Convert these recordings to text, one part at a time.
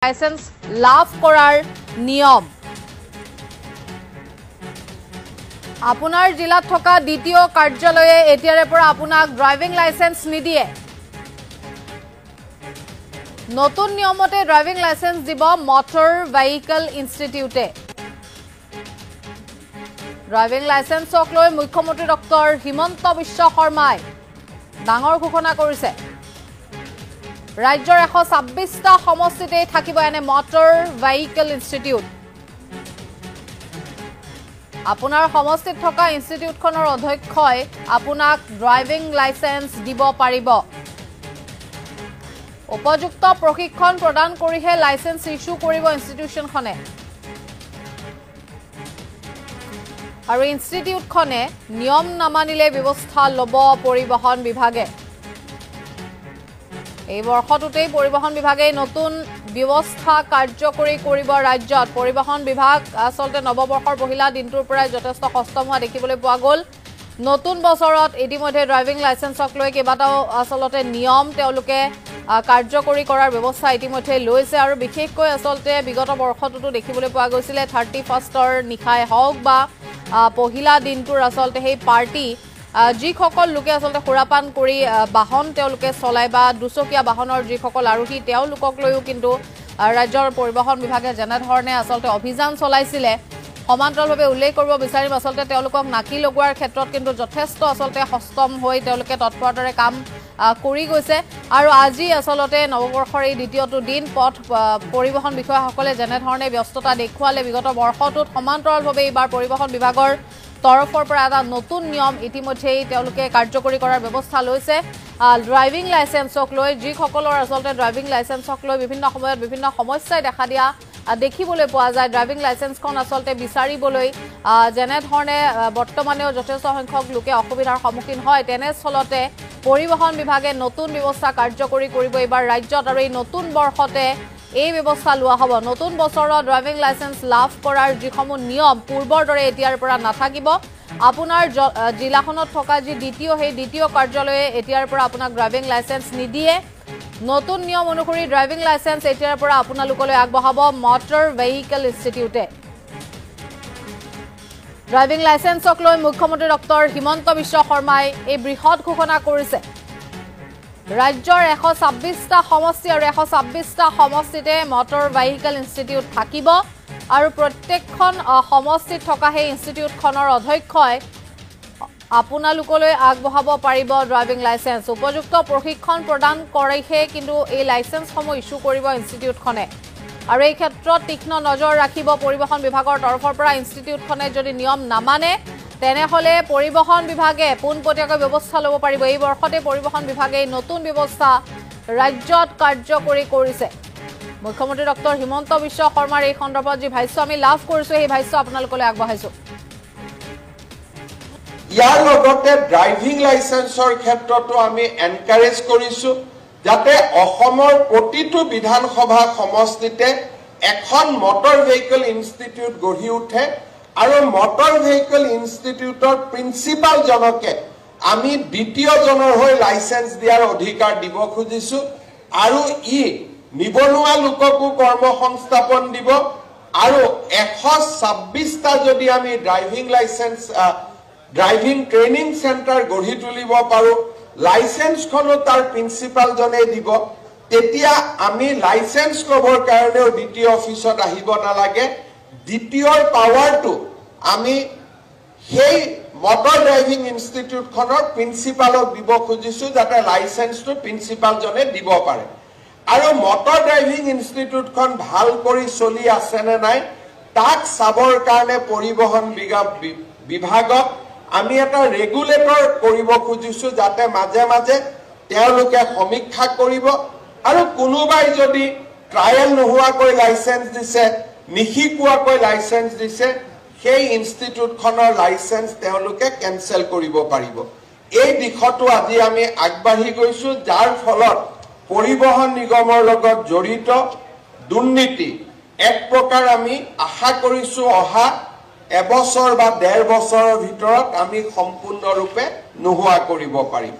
licence লাভ কৰাৰ নিয়ম আপোনাৰ জিলাত থকা দ্বিতীয় কাৰ্যালয়ে এতিয়াৰে পৰা আপোনাক ড্ৰাইভিং লাইসেন্স নিদিয়ে নতুন নিয়মতে ড্ৰাইভিং লাইসেন্স দিব মটৰ ভেহিকল ইনষ্টিটিউটে ড্ৰাইভিং লাইসেন্সক লৈ মুখ্যমন্ত্ৰী ডক্টৰ হিমন্ত বিশ্ব শৰ্মাই ডাঙৰ ঘোষণা কৰিছে ৰাজ্যৰ 126টা সমষ্টিতে থাকিব এনে মটৰ ভেহিকল ইনষ্টিটিউট আপোনাৰ সমষ্টিত থকা ইনষ্টিটিউটখনৰ অধ্যক্ষই আপোনাক ড্ৰাইভিং লাইসেন্স দিব পাৰিব উপযুক্ত প্ৰশিক্ষণ প্ৰদান কৰিহে লাইসেন্স ইস্যু কৰিব ইনষ্টিটিউশনখনে আৰু ইনষ্টিটিউটখনে নিয়ম নামানিলে ব্যৱস্থা লব পৰিবহণ বিভাগে এই বৰ্ষটোতেই পৰিবহণ বিভাগে নতুন ব্যৱস্থা কাৰ্যকৰী কৰিব ৰাজ্যত পৰিবহণ বিভাগ আসলতে নৱবৰ্ষৰ পহিলা দিনটোৰ পৰাই যথেষ্ট কষ্টম হোৱা দেখিবলৈ পোৱা গ'ল নতুন বছৰত ইতিমধ্যে ড্ৰাইভিং লাইসেন্সক লৈ কেইবাটাও আসলতে নিয়ম তেওঁলোকে কাৰ্যকৰী কৰাৰ ব্যৱস্থা ইতিমধ্যে লৈছে আৰু বিশেষকৈ আসলতে বিগত বৰ্ষটোতো দেখিবলৈ পোৱা গৈছিল 31ৰ নিখাই হওক বা পহিলা দিনটোৰ আসলতে সেই পাৰ্টি যিসকল লোকে আসলতে খুৰাপান কৰি বাহন তেওঁলোকে চলাই বা দুচকীয়া বাহনৰ যিসকল আৰোহী তেওঁলোকক লৈও কিন্তু ৰাজ্যৰ পৰিবহণ বিভাগে যেনে ধৰণে আসলতে অভিযান চলাইছিল সমান্তৰালভাৱে উল্লেখ কৰিব বিচাৰিম আসলতে তেওঁলোকক নাকি লগোৱাৰ ক্ষেত্ৰত কিন্তু যথেষ্ট আসলতে সষ্টম হৈ তেওঁলোকে তৎপৰতাৰে কাম কৰি গৈছে আৰু আজি আসলতে নৱবৰ্ষৰ এই দ্বিতীয়টো দিন পথ পৰিবহণ বিষয়াসকলে যেনে ধৰণে ব্যস্ততা দেখুৱালে বিগত বৰ্ষটোত সমান্তৰালভাৱে এইবাৰ পৰিবহণ বিভাগৰ তৰফৰ পৰা এটা নতুন নিয়ম ইতিমধ্যেই তেওঁলোকে কাৰ্যকৰী কৰাৰ ব্যৱস্থা লৈছে ড্ৰাইভিং লাইসেন্সক লৈ যিসকলৰ আসলতে ড্ৰাইভিং লাইসেন্সক লৈ বিভিন্ন সময়ত বিভিন্ন সমস্যাই দেখা দিয়া দেখিবলৈ পোৱা যায় ড্ৰাইভিং লাইসেন্সখন আসলতে বিচাৰিবলৈ যেনে ধৰণে বৰ্তমানেও যথেষ্ট সংখ্যক লোকে অসুবিধাৰ সন্মুখীন হয় তেনেস্থলতে পৰিবহণ বিভাগে নতুন ব্যৱস্থা কাৰ্যকৰী কৰিব এইবাৰ ৰাজ্যত আৰু এই নতুন বৰ্ষতে এই ব্যৱস্থা লোৱা হ'ব নতুন বছৰত ড্ৰাইভিং লাইসেন্স লাভ কৰাৰ যিসমূহ নিয়ম পূৰ্বৰ দৰে এতিয়াৰ পৰা নাথাকিব আপোনাৰ জিলাখনত থকা যি দ্বিতীয় কাৰ্যালয়ে এতিয়াৰ পৰা আপোনাক ড্ৰাইভিং লাইসেন্স নিদিয়ে নতুন নিয়ম অনুসৰি ড্ৰাইভিং লাইসেন্স এতিয়াৰ পৰা আপোনালোকলৈ আগবঢ়াব মটৰ ভেহিকল ইনষ্টিটিউটে ড্ৰাইভিং লাইসেন্সক লৈ মুখ্যমন্ত্ৰী ডক্টৰ হিমন্ত বিশ্ব শৰ্মাই এই বৃহৎ ঘোষণা কৰিছে ৰাজ্যৰ 126টা সমষ্টি আৰু 126টা সমষ্টিতে মটৰ ভেহিকল ইনষ্টিটিউট থাকিব আৰু প্ৰত্যেকখন সমষ্টিত থকা সেই ইনষ্টিটিউটখনৰ অধ্যক্ষই আপোনালোকলৈ আগবঢ়াব পাৰিব ড্ৰাইভিং লাইসেন্স উপযুক্ত প্ৰশিক্ষণ প্ৰদান কৰিহে কিন্তু এই লাইসেন্সসমূহ ইস্যু কৰিব ইনষ্টিটিউটখনে আৰু এই ক্ষেত্ৰত তীক্ষ্ণ নজৰ ৰাখিব পৰিবহণ বিভাগৰ তৰফৰ পৰা ইনষ্টিটিউটখনে যদি নিয়ম নামানে তেনেহলে পৰিবহণ বিভাগে পোনপটীয়াকৈ ব্যৱস্থা ল'ব পাৰিব এই বৰ্ষতে পৰিবহণ বিভাগে নতুন ব্যৱস্থা ৰাজ্যত কাৰ্যকৰী কৰিছে মুখ্যমন্ত্ৰী ডক্টৰ হিমন্ত বিশ্ব শৰ্মাৰ এই সন্দৰ্ভত যি ভাষ্য আমি লাভ কৰিছো এই ভাষ্য আপোনালোকলৈ আগবঢ়াইছো ইয়াৰ লগতে ড্ৰাইভিং লাইসেন্সৰ ক্ষেত্ৰতো আমি এনকাৰেজ কৰিছো যাতে অসমৰ প্ৰতিটো বিধানসভা সমষ্টিতে এখন মটৰ ভেহিকল ইনষ্টিটিউট গঢ়ি উঠে আৰু মটৰ ভেহিকল ইনষ্টিটিউটৰ প্ৰিন্সিপাল জনকে আমি দ্বিতীয়জনৰ হৈ লাইসেন্স দিয়াৰ অধিকাৰ দিব খুজিছো আৰু ই নিবনুৱা লোককো কৰ্মসংস্থাপন দিব আৰু 126টা যদি আমি driving licence driving training centre গঢ়ি তুলিব পাৰো লাইসেন্সখনো তাৰ প্ৰিন্সিপাল জনে দিব তেতিয়া আমি লাইসেন্স ল'বৰ কাৰণেও দ্বিতীয় অফিচত আহিব নালাগে দ্বিতীয়ৰ পাৱাৰটো আমি সেই মটৰ ড্ৰাইভিং ইনষ্টিটিউটখনৰ প্ৰিন্সিপালক দিব খুজিছো যাতে লাইসেন্সটো প্ৰিন্সিপাল জনে দিব পাৰে আৰু মটৰ ড্ৰাইভিং ইনষ্টিটিউটখন ভাল কৰি চলি আছে নে নাই তাক চাবৰ কাৰণে পৰিবহণ বিভাগক আমি এটা ৰেগুলেটৰ কৰিব খুজিছো যাতে মাজে মাজে তেওঁলোকে সমীক্ষা কৰিব আৰু কোনোবাই যদি ট্ৰায়েল নোহোৱাকৈ লাইসেন্স দিছে নিশিকোৱাকৈ লাইসেন্স দিছে সেই ইনষ্টিটিউটখনৰ লাইসেন্স তেওঁলোকে কেনসেল কৰিব পাৰিব এই দিশটো আজি আমি আগবাঢ়ি গৈছো যাৰ ফলত পৰিবহণ নিগমৰ লগত জড়িত দুৰ্নীতি এক প্ৰকাৰ আমি আশা কৰিছো অহা এবছৰ বা 1.5 বছৰৰ ভিতৰত আমি সম্পূৰ্ণৰূপে নোহোৱা কৰিব পাৰিম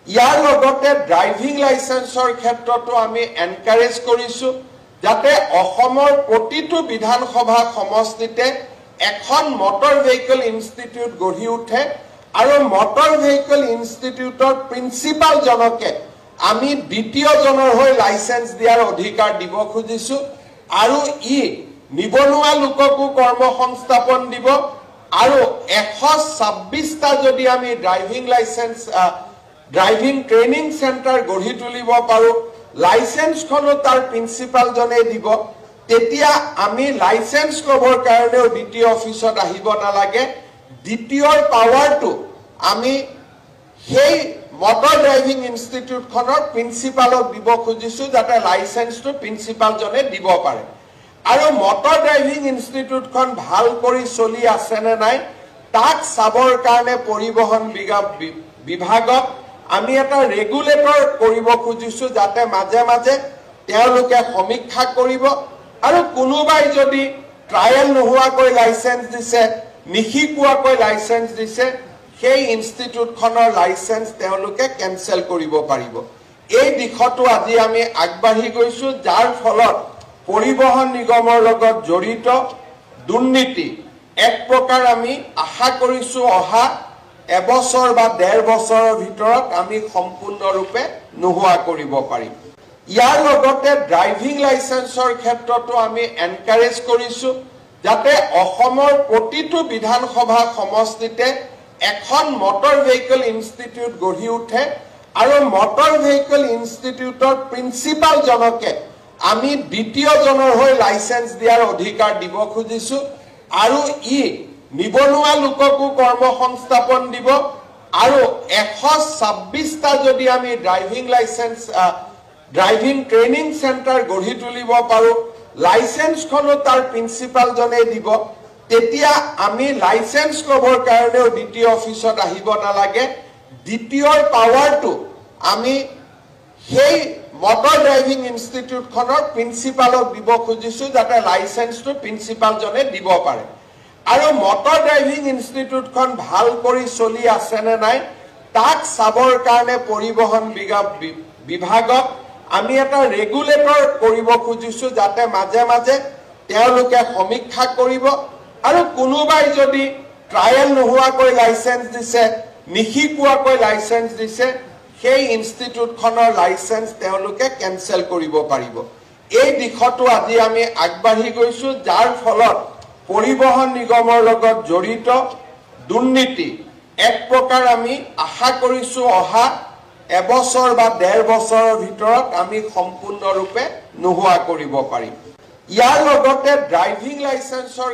ইয়াৰ লগতে ড্ৰাইভিং লাইসেন্সৰ ক্ষেত্ৰতো আমি এনকাৰেজ কৰিছো যাতে অসমৰ প্ৰতিটো বিধানসভা সমষ্টিতে এখন মটৰ ভেহিকল ইনষ্টিটিউট গঢ়ি উঠে আৰু মটৰ ভেহিকল ইনষ্টিটিউটৰ প্ৰিন্সিপাল জনকে আমি দ্বিতীয়জনৰ হৈ লাইসেন্স দিয়াৰ অধিকাৰ দিব খুজিছো আৰু ই নিবনুৱা লোককো কৰ্মসংস্থাপন দিব আৰু 126টা যদি আমি driving licence driving training centre গঢ়ি তুলিব পাৰো লাইসেন্সখনো তাৰ প্ৰিন্সিপাল জনে দিব তেতিয়া আমি লাইসেন্স লবৰ কাৰণেও দ্বিতীয় অফিসত আহিব নালাগে দ্বিতীয়ৰ পাৱাৰটো আমি সেই মটৰ ড্ৰাইভিং ইনষ্টিটিউটখনৰ প্ৰিন্সিপালক দিব খুজিছো যাতে লাইসেন্সটো প্ৰিন্সিপাল জনে দিব পাৰে আৰু মটৰ ড্ৰাইভিং ইনষ্টিটিউটখন ভাল কৰি চলি আছে নে নাই তাক চাবৰ কাৰণে পৰিবহন বিভাগক আমি এটা ৰেগুলেটৰ কৰিব খুজিছো যাতে মাজে মাজে তেওঁলোকে সমীক্ষা কৰিব আৰু কোনোবাই যদি ট্ৰায়েল নোহোৱাকৈ লাইসেন্স দিছে নিশিকোৱাকৈ লাইসেন্স দিছে সেই ইনষ্টিটিউটখনৰ লাইসেন্স তেওঁলোকে কেনসেল কৰিব পাৰিব এই দিশটো আজি আমি আগবাঢ়ি গৈছো যাৰ ফলত পৰিবহন নিগমৰ লগত জড়িত দুৰ্নীতি এক প্ৰকাৰ আমি আশা কৰিছো অহা এবছৰ বা 1.5 বছৰৰ ভিতৰত আমি সম্পূৰ্ণৰূপে নোহোৱা কৰিব পাৰিম ইয়াৰ লগতে ড্ৰাইভিং লাইসেন্সৰ ক্ষেত্ৰতো আমি এনকাৰেজ কৰিছো যাতে অসমৰ প্ৰতিটো বিধানসভা সমষ্টিতে এখন মটৰ ভেহিকল ইনষ্টিটিউট গঢ়ি উঠে আৰু মটৰ ভেহিকল ইনষ্টিটিউটৰ প্ৰিন্সিপাল জনকে আমি দ্বিতীয়জনৰ হৈ লাইসেন্স দিয়াৰ অধিকাৰ দিব খুজিছো আৰু ই নিবনুৱা লোককো কৰ্মসংস্থাপন দিব আৰু 126টা যদি আমি driving licence driving training centre গঢ়ি তুলিব পাৰো লাইসেন্সখনো তাৰ প্ৰিন্সিপাল জনে দিব তেতিয়া আমি লাইসেন্স লবৰ কাৰণেও দ্বিতীয় অফিসত আহিব নালাগে দ্বিতীয়ৰ পাৱাৰটো আমি সেই মটৰ ড্ৰাইভিং ইনষ্টিটিউটখনৰ প্ৰিন্সিপালক দিব খুজিছো যাতে লাইসেন্সটো প্ৰিন্সিপাল জনে দিব পাৰে আৰু মটৰ ড্ৰাইভিং ইনষ্টিটিউটখন ভাল কৰি চলি আছে নে নাই তাক চাবৰ কাৰণে পৰিবহন বিভাগক আমি এটা ৰেগুলেটৰ কৰিব খুজিছো যাতে মাজে মাজে তেওঁলোকে সমীক্ষা কৰিব আৰু কোনোবাই যদি ট্ৰায়েল নোহোৱাকৈ লাইসেন্স দিছে নিশিকোৱাকৈ লাইসেন্স দিছে সেই ইনষ্টিটিউটখনৰ লাইসেন্স তেওঁলোকে কেনসেল কৰিব পাৰিব এই দিশটো আজি আমি আগবাঢ়ি গৈছো যাৰ ফলত পৰিবহন নিগমৰ লগত জড়িত দুৰ্নীতি এক প্ৰকাৰ আমি আশা কৰিছো অহা এবছৰ বা 1.5 বছৰৰ ভিতৰত আমি সম্পূৰ্ণৰূপে নোহোৱা কৰিব পাৰিম ইয়াৰ লগতে ড্ৰাইভিং লাইসেন্সৰ